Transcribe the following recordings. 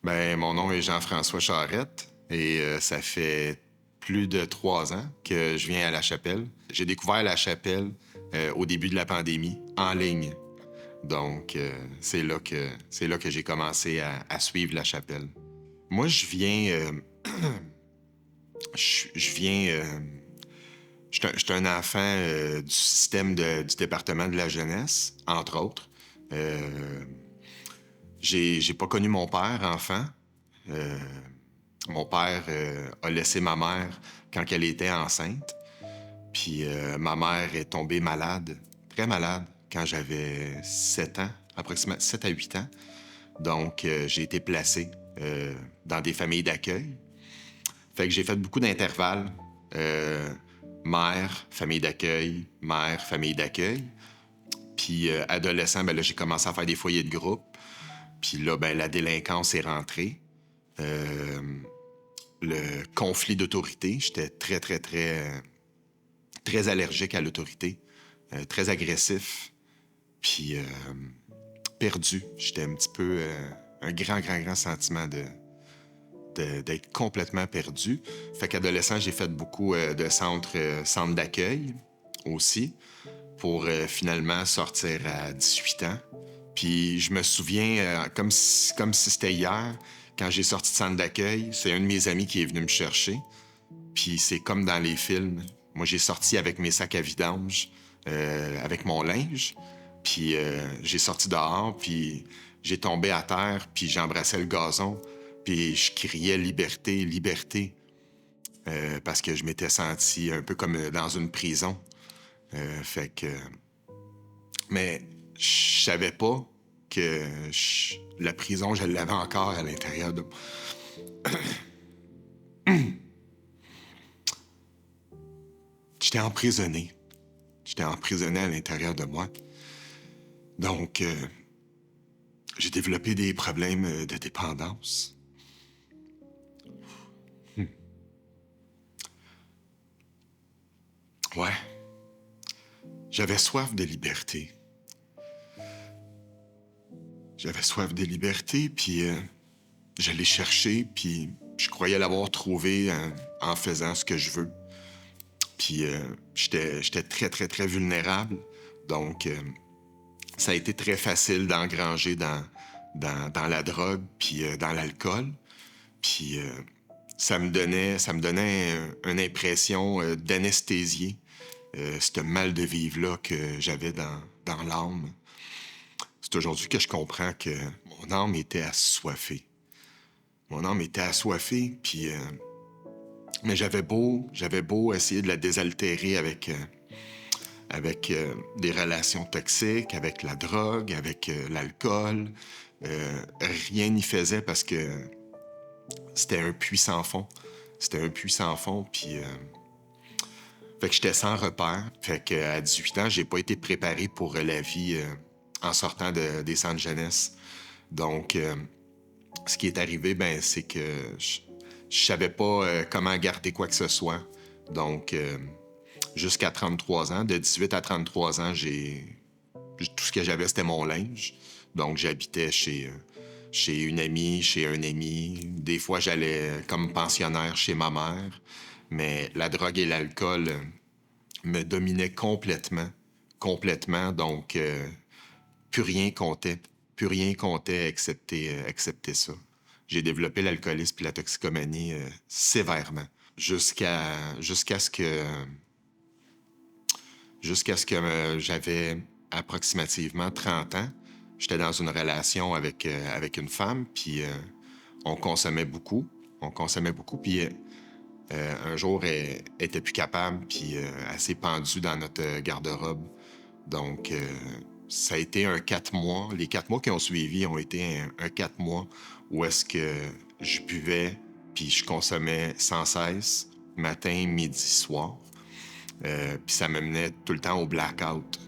Ben, mon nom est Jean-François Charette et ça fait plus de 3 ans que je viens à La Chapelle. J'ai découvert La Chapelle au début de la pandémie, en ligne. Donc, c'est là que j'ai commencé à suivre La Chapelle. Moi, je viens, je suis un enfant du système du département de la jeunesse, entre autres. Euh, j'ai pas connu mon père enfant. Euh, Mon père a laissé ma mère quand elle était enceinte. Puis ma mère est tombée malade, très malade, quand j'avais 7 ans, approximativement 7 à 8 ans. Donc j'ai été placé dans des familles d'accueil. Fait que j'ai fait beaucoup d'intervalles. Euh, Mère, famille d'accueil, mère, famille d'accueil. Puis adolescent, ben là, j'ai commencé à faire des foyers de groupe. Puis là, ben, la délinquance est rentrée. Euh, le conflit d'autorité. J'étais très allergique à l'autorité, très agressif, puis perdu. J'étais un petit peu un grand sentiment d'être complètement perdu. Fait qu'adolescent, j'ai fait beaucoup de centres d'accueil aussi pour finalement sortir à 18 ans. Puis je me souviens, comme si c'était hier, quand j'ai sorti de centre d'accueil, c'est un de mes amis qui est venu me chercher. Puis c'est comme dans les films. Moi, j'ai sorti avec mes sacs à vidange, avec mon linge. Puis j'ai sorti dehors, puis j'ai tombé à terre, puis j'embrassais le gazon. Puis je criais liberté, liberté, parce que je m'étais senti un peu comme dans une prison. Fait que... Mais je savais pas que la prison, je l'avais encore à l'intérieur de... J'étais emprisonné. J'étais emprisonné à l'intérieur de moi. Donc, j'ai développé des problèmes de dépendance. Ouais, j'avais soif de liberté. J'avais soif de liberté, puis je l'ai cherché, puis je croyais l'avoir trouvé en faisant ce que je veux. Puis j'étais très vulnérable. Donc, ça a été très facile d'engranger dans la drogue, puis dans l'alcool. Puis ça me donnait une impression d'anesthésier ce mal de vivre-là que j'avais dans l'âme. C'est aujourd'hui que je comprends que mon âme était assoiffée. Mon âme était assoiffée, puis... mais j'avais beau essayer de la désaltérer avec des relations toxiques, avec la drogue, avec l'alcool. Rien n'y faisait parce que c'était un puits sans fond. C'était un puits sans fond, puis... fait que j'étais sans repère. Fait qu'à 18 ans, j'ai pas été préparé pour la vie en sortant des centres jeunesse. Donc, ce qui est arrivé, ben, c'est que je savais pas comment garder quoi que ce soit. Donc, jusqu'à 33 ans, de 18 à 33 ans, tout ce que j'avais, c'était mon linge. Donc, j'habitais chez une amie, chez un ami. Des fois, j'allais comme pensionnaire chez ma mère. Mais la drogue et l'alcool me dominaient complètement. Complètement. Donc, plus rien comptait. Plus rien comptait excepté ça. J'ai développé l'alcoolisme et la toxicomanie sévèrement. Jusqu'à ce que j'avais approximativement 30 ans. J'étais dans une relation avec une femme, puis on consommait beaucoup. On consommait beaucoup, puis un jour, elle était plus capable, puis elle s'est pendue dans notre garde-robe. Donc, ça a été un 4 mois. Les 4 mois qui ont suivi ont été un 4 mois où est-ce que je buvais, puis je consommais sans cesse, matin, midi, soir. Puis ça me menait tout le temps au blackout.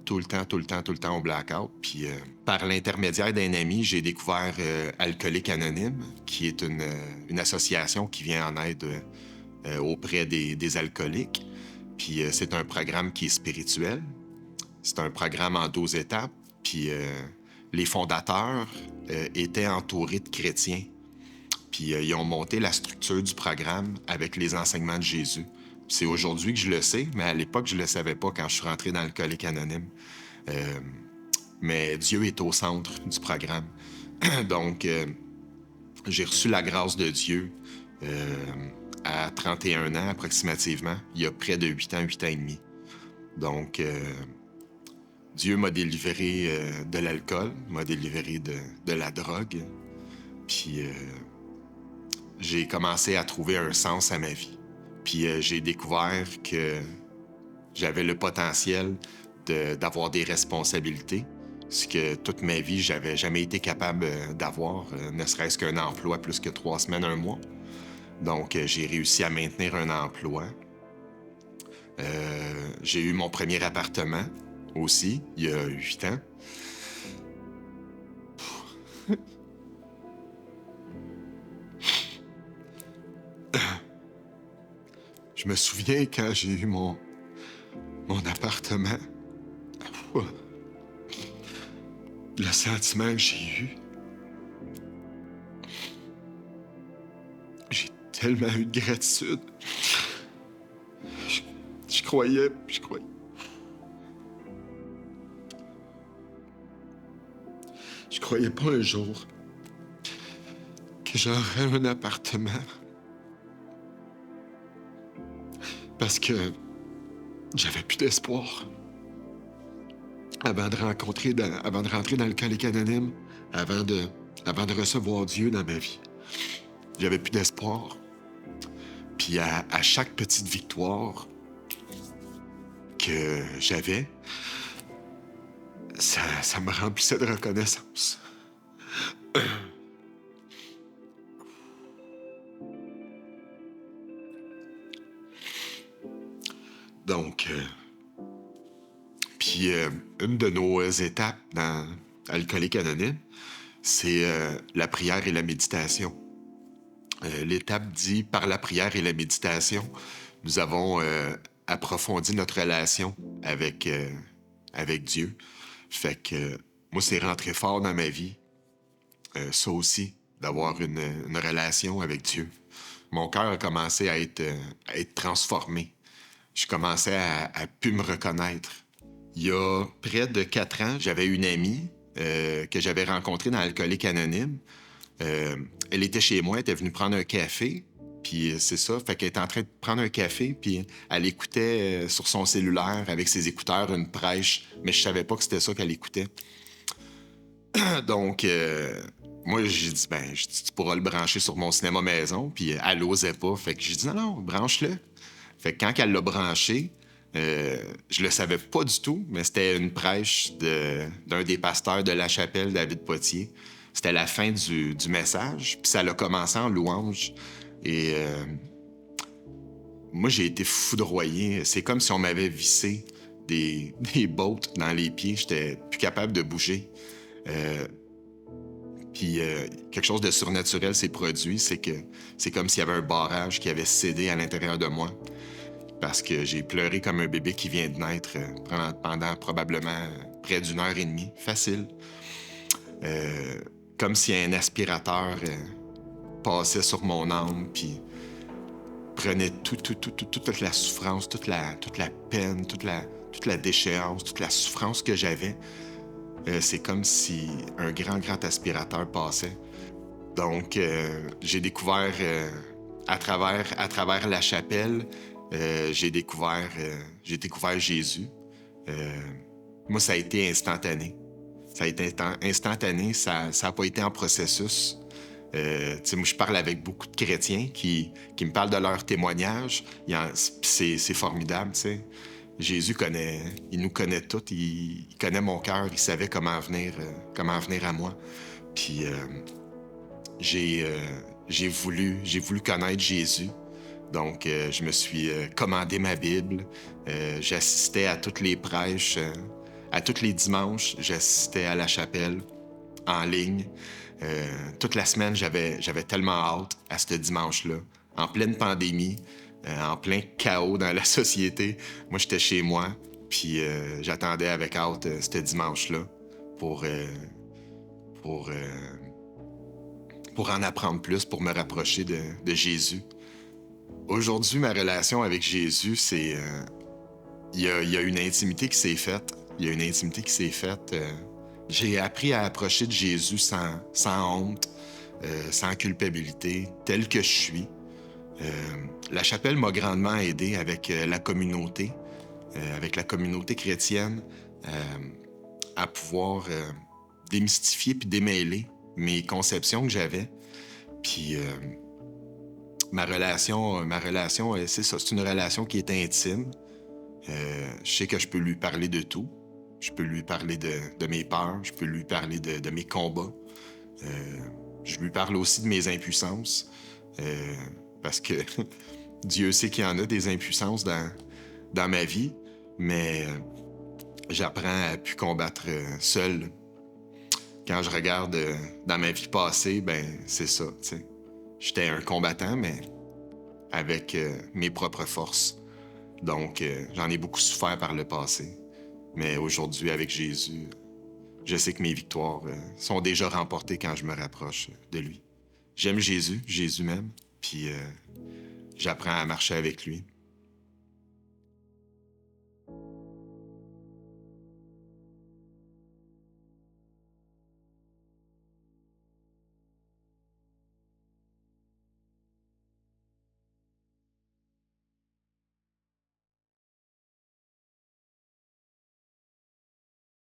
Tout le temps au blackout. Puis par l'intermédiaire d'un ami, j'ai découvert Alcooliques Anonymes, qui est une association qui vient en aide auprès des alcooliques. Puis c'est un programme qui est spirituel. C'est un programme en 12 étapes. Puis les fondateurs étaient entourés de chrétiens. Puis ils ont monté la structure du programme avec les enseignements de Jésus. C'est aujourd'hui que je le sais, mais à l'époque, je ne le savais pas quand je suis rentré dans l'Alcoolique Anonyme. Mais Dieu est au centre du programme. Donc, j'ai reçu la grâce de Dieu à 31 ans approximativement, il y a près de 8 ans, 8 ans et demi. Donc, Dieu m'a délivré de l'alcool, m'a délivré de la drogue, puis j'ai commencé à trouver un sens à ma vie. Puis j'ai découvert que j'avais le potentiel d'avoir des responsabilités, ce que toute ma vie, j'avais jamais été capable d'avoir, ne serait-ce qu'un emploi plus que 3 semaines, un mois. Donc, j'ai réussi à maintenir un emploi. J'ai eu mon premier appartement aussi, il y a 8 ans. Je me souviens quand j'ai eu mon appartement, le sentiment que j'ai eu. J'ai tellement eu de gratitude. Je croyais. Je croyais pas un jour que j'aurais un appartement. Parce que j'avais plus d'espoir. Avant de rentrer dans l'Alcoolique Anonyme, avant de recevoir Dieu dans ma vie, j'avais plus d'espoir. Puis à chaque petite victoire que j'avais, ça me remplissait de reconnaissance. Donc, puis une de nos étapes dans Alcoolique Anonyme, c'est la prière et la méditation. L'étape dit, par la prière et la méditation, nous avons approfondi notre relation avec Dieu. Fait que moi, c'est rentré fort dans ma vie, ça aussi, d'avoir une relation avec Dieu. Mon cœur a commencé à être transformé. Je commençais à plus me reconnaître. Il y a près de 4 ans, j'avais une amie que j'avais rencontrée dans l'Alcoolique Anonyme. Elle était chez moi, elle était venue prendre un café, puis c'est ça, fait qu'elle était en train de prendre un café, puis elle écoutait sur son cellulaire, avec ses écouteurs, une prêche, mais je savais pas que c'était ça qu'elle écoutait. Donc, moi, j'ai dit, tu pourras le brancher sur mon cinéma maison, puis elle osait pas, fait que j'ai dit, non, branche-le. Fait que quand elle l'a branché, je le savais pas du tout, mais c'était une prêche d'un des pasteurs de La Chapelle, David Potier. C'était la fin du message, puis ça a commencé en louange. Et moi, j'ai été foudroyé. C'est comme si on m'avait vissé des bottes dans les pieds. J'étais plus capable de bouger. Puis quelque chose de surnaturel s'est produit. C'est comme s'il y avait un barrage qui avait cédé à l'intérieur de moi. Parce que j'ai pleuré comme un bébé qui vient de naître pendant probablement près d'1 heure et demie. Facile. Comme si un aspirateur passait sur mon âme, puis prenait toute la souffrance, toute la peine, toute la déchéance, toute la souffrance que j'avais. C'est comme si un grand aspirateur passait. Donc, j'ai découvert à travers la chapelle, j'ai découvert Jésus. Moi, ça a été instantané. Ça a été instantané, ça n'a pas été en processus. Moi, je parle avec beaucoup de chrétiens qui me parlent de leur témoignage. C'est formidable, tu sais. Jésus il nous connaît tous, il connaît mon cœur, il savait comment venir à moi. Puis j'ai voulu connaître Jésus. Donc, je me suis commandé ma Bible. J'assistais à toutes les prêches. À tous les dimanches, j'assistais à la chapelle en ligne. Toute la semaine, j'avais tellement hâte à ce dimanche-là. En pleine pandémie, en plein chaos dans la société. Moi, j'étais chez moi, puis j'attendais avec hâte ce dimanche-là pour pour, pour en apprendre plus, pour me rapprocher de Jésus. Aujourd'hui, ma relation avec Jésus, c'est... il y a une intimité qui s'est faite. Il y a une intimité qui s'est faite. J'ai appris à approcher de Jésus sans honte, sans culpabilité, tel que je suis. La chapelle m'a grandement aidé avec avec la communauté chrétienne, à pouvoir démystifier puis démêler mes conceptions que j'avais. Puis ma relation, c'est ça, c'est une relation qui est intime. Je sais que je peux lui parler de tout. Je peux lui parler de mes peurs, je peux lui parler de mes combats. Je lui parle aussi de mes impuissances, parce que Dieu sait qu'il y en a des impuissances dans ma vie, mais j'apprends à plus combattre seul. Quand je regarde dans ma vie passée, ben c'est ça, tu sais. J'étais un combattant, mais avec mes propres forces. Donc, j'en ai beaucoup souffert par le passé. Mais aujourd'hui, avec Jésus, je sais que mes victoires sont déjà remportées quand je me rapproche de lui. J'aime Jésus, Jésus m'aime, puis j'apprends à marcher avec lui.